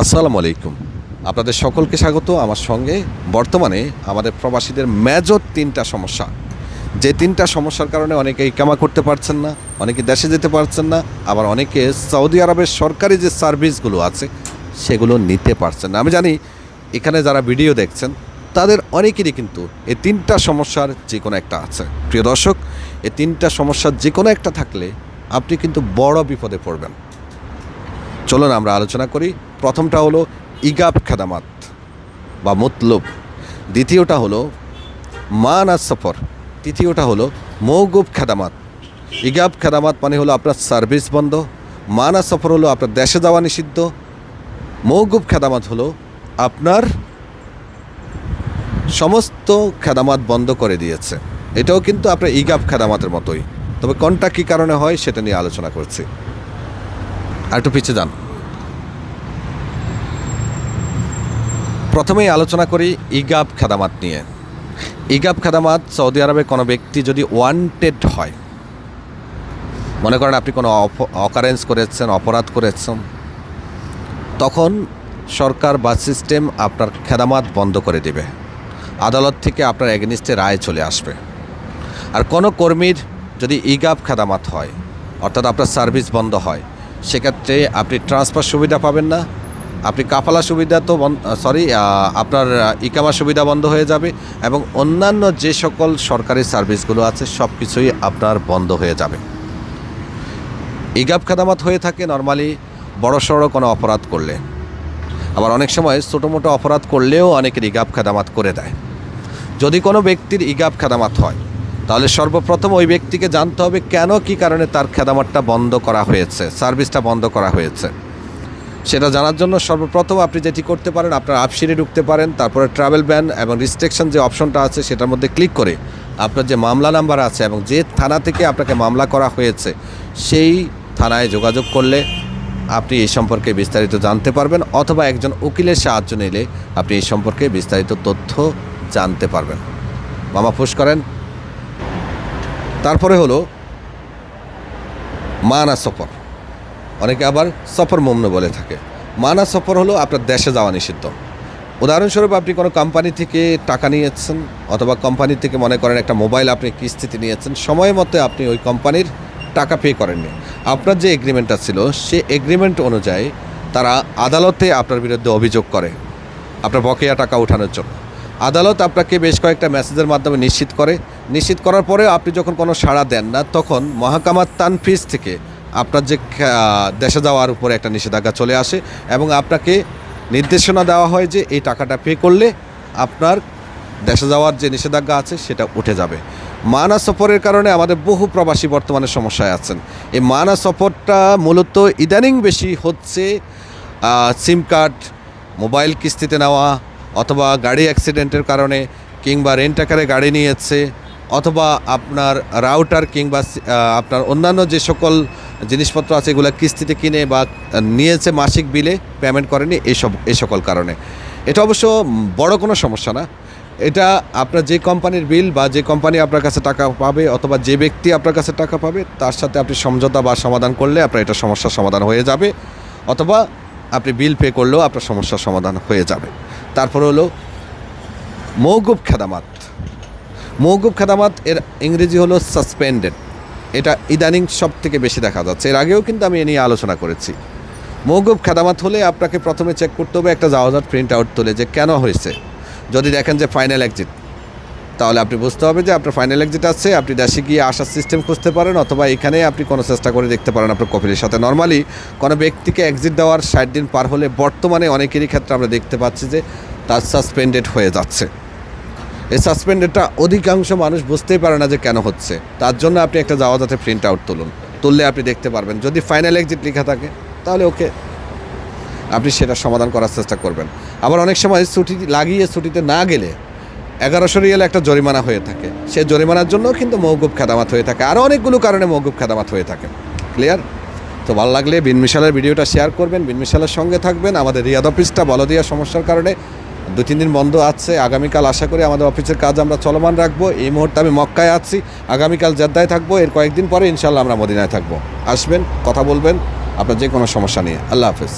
আসসালামু আলাইকুম। আপনাদের সকলকে স্বাগত। আমার সঙ্গে বর্তমানে আমাদের প্রবাসীদের মেজর 3টা সমস্যা, যে 3টা সমস্যার কারণে অনেকে ইকামা করতে পারছেন না, অনেকে দেশে যেতে পারছেন না, আবার অনেকে সৌদি আরবের সরকারি যে সার্ভিসগুলো আছে সেগুলো নিতে পারছেন না। আমি জানি এখানে যারা ভিডিও দেখছেন তাদের অনেকেরই কিন্তু এই 3টা সমস্যার যে কোনো একটা আছে। প্রিয় দর্শক, এই 3টা সমস্যার যে কোনো একটা থাকলে আপনি কিন্তু বড় বিপদে পড়বেন। চলুন আমরা আলোচনা করি। প্রথমটা হলো ইগাব খেদামাত বা মতলব, দ্বিতীয়টা হলো মানা সফর, তৃতীয়টা হলো মৌগুব খেদামাত। ইগাব খেদামাত মানে হলো আপনার সার্ভিস বন্ধ, মানা সফর হলো আপনার দেশে যাওয়া নিষিদ্ধ, মৌগুব খেদামাত হলো আপনার সমস্ত খেদামাত বন্ধ করে দিয়েছে। এটাও কিন্তু আপনার ইগাব খেদামাতের মতোই, তবে কোনটা কী কারণে হয় সেটা নিয়ে আলোচনা করছি। আর একটু পিছিয়ে যান। প্রথমেই আলোচনা করি ইগাব খেদামাত নিয়ে। ইগাব খেদামাত, সৌদি আরবে কোনো ব্যক্তি যদি ওয়ান্টেড হয়, মনে করেন আপনি কোনো অকারেন্স করেছেন, অপরাধ করেছেন, তখন সরকার বা সিস্টেম আপনার খেদামাত বন্ধ করে দেবে। আদালত থেকে আপনার এগেনিস্টে রায় চলে আসবে। আর কোনো কর্মীর যদি ইগাব খেদামাত হয়, অর্থাৎ আপনার সার্ভিস বন্ধ হয়, সেক্ষেত্রে আপনি ট্রান্সফার সুবিধা পাবেন না, আপনি কাফালা সুবিধা তো আপনার ইকামা সুবিধা বন্ধ হয়ে যাবে, এবং অন্যান্য যে সকল সরকারি সার্ভিসগুলো আছে সব কিছুই আপনার বন্ধ হয়ে যাবে। ইগাব খেদামাত হয়ে থাকে নর্মালি বড়সড় কোনো অপরাধ করলে, আবার অনেক সময় ছোটো মোটো অপরাধ করলেও অনেকের ইগাব খেদামাত করে দেয়। যদি কোনো ব্যক্তির ইগাব খেদামাত হয়, তাহলে সর্বপ্রথম ওই ব্যক্তিকে জানতে হবে কেন, কী কারণে তার খেদামাতটা বন্ধ করা হয়েছে, সার্ভিসটা বন্ধ করা হয়েছে। সেটা জানার জন্য সর্বপ্রথম আপনি যেটি করতে পারেন, আপনার আপশিরে ঢুকতে পারেন, তারপরে ট্রাভেল ব্যান এবং রিস্ট্রিকশন যে অপশনটা আছে সেটার মধ্যে ক্লিক করে আপনার যে মামলা নাম্বার আছে এবং যে থানা থেকে আপনাকে মামলা করা হয়েছে সেই থানায় যোগাযোগ করলে আপনি এই সম্পর্কে বিস্তারিত জানতে পারবেন, অথবা একজন উকিলের সাহায্য নিলে আপনি এই সম্পর্কে বিস্তারিত তথ্য জানতে পারবেন। মামা ফুস করেন। তারপরে হলো মানা সফর, অনেকে আবার সফর মমনু বলে থাকে। মানা সফর হলো আপনার দেশে যাওয়া নিষিদ্ধ। উদাহরণস্বরূপ আপনি কোনো কোম্পানি থেকে টাকা নিয়েছেন, অথবা কোম্পানি থেকে মনে করেন একটা মোবাইল আপনি কিস্তিতে নিয়েছেন, সময় মতো আপনি ওই কোম্পানির টাকা পে করেননি। আপনার যে এগ্রিমেন্টটা ছিল সে এগ্রিমেন্ট অনুযায়ী তারা আদালতে আপনার বিরুদ্ধে অভিযোগ করে আপনার বকেয়া টাকা ওঠানোর জন্য। আদালত আপনাকে বেশ কয়েকটা মেসেজের মাধ্যমে নিশ্চিত করার পরে আপনি যখন কোনো সাড়া দেন না, তখন মহাকামাত তানফিজ থেকে আপনার যে দেশে যাওয়ার উপরে একটা নিষেধাজ্ঞা চলে আসে এবং আপনাকে নির্দেশনা দেওয়া হয় যে এই টাকাটা পে করলে আপনার দেশে যাওয়ার যে নিষেধাজ্ঞা আছে সেটা উঠে যাবে। মানা সফরের কারণে আমাদের বহু প্রবাসী বর্তমানে সমস্যায় আছেন। এই মানা সফরটা মূলত ইদানিং বেশি হচ্ছে সিম কার্ড, মোবাইল কিস্তিতে নেওয়া, অথবা গাড়ি অ্যাক্সিডেন্টের কারণে, কিংবা রেন্টাকারে গাড়ি নিয়েছে, অথবা আপনার রাউটার কিংবা আপনার অন্যান্য যে সকল জিনিসপত্র আছে এগুলো কিস্তিতে কিনে বা নিয়েছে, মাসিক বিলে পেমেন্ট করেনি, এই সকল কারণে। এটা অবশ্য বড় কোনো সমস্যা না। এটা আপনার যে কোম্পানির বিল বা যে কোম্পানি আপনার কাছে টাকা পাবে, অথবা যে ব্যক্তি আপনার কাছে টাকা পাবে, তার সাথে আপনি সমঝোতা বা সমাধান করলে আপনার এটা সমস্যার সমাধান হয়ে যাবে, অথবা আপনি বিল পে করলেও আপনার সমস্যার সমাধান হয়ে যাবে। তারপরে হলো মৌগুব খেদামাত। মৌগুব খেদামাত এর ইংরেজি হলো সাসপেন্ডেড। এটা ইদানিং সব থেকে বেশি দেখা যাচ্ছে। এর আগেও কিন্তু আমি এ নিয়ে আলোচনা করেছি। মৌগুব খেদামাত হলে আপনাকে প্রথমে চেক করতে হবে একটা জাওয়াজাত প্রিন্ট আউট তুলে যে কেন হয়েছে। যদি দেখেন যে ফাইনাল এক্সিট, তাহলে আপনি বুঝতে হবে যে আপনার ফাইনাল এক্সিট আছে, আপনি দেশে গিয়ে আসার সিস্টেম খুঁজতে পারেন, অথবা এখানে আপনি কোনো চেষ্টা করে দেখতে পারেন আপনার কপিলের সাথে। নর্মালি কোনো ব্যক্তিকে এক্সিট দেওয়ার 60 দিন পার হলে বর্তমানে অনেকেরই ক্ষেত্রে আমরা দেখতে পাচ্ছি যে তার সাসপেন্ডেড হয়ে যাচ্ছে। এই সাসপেন্ডেডটা অধিকাংশ মানুষ বুঝতেই পারে না যে কেন হচ্ছে। তার জন্য আপনি একটা জাওয়াজাতে প্রিন্ট আউট তুললে আপনি দেখতে পারবেন। যদি ফাইনাল এক্সিট লেখা থাকে তাহলে ওকে, আপনি সেটা সমাধান করার চেষ্টা করবেন। আবার অনেক সময় ছুটি লাগিয়ে ছুটিতে না গেলে 1100 রিয়াল একটা জরিমানা হয়ে থাকে। সেই জরিমানার জন্য কিন্তু মৌগুব খেদামাত হয়ে থাকে। আরও অনেকগুলো কারণে মৌগুব খেদামাত হয়ে থাকে। ক্লিয়ার? তো ভালো লাগলে বিন মিশালের ভিডিওটা শেয়ার করবেন, বিন মিশালের সঙ্গে থাকবেন। আমাদের রিয়াদ অফিসটা বলদিয়া সমস্যার কারণে 2-3 দিন বন্ধ আছে। আগামীকাল আশা করি আমাদের অফিসের কাজ আমরা চলমান রাখবো। এই মুহূর্তে আমি মক্কায় আছি, আগামীকাল জেদ্দায় থাকবো, এর কয়েকদিন পরে ইনশাল্লাহ আমরা মদিনায় থাকবো। আসবেন, কথা বলবেন আপনার যে কোনো সমস্যা নিয়ে। আল্লাহ হাফেজ।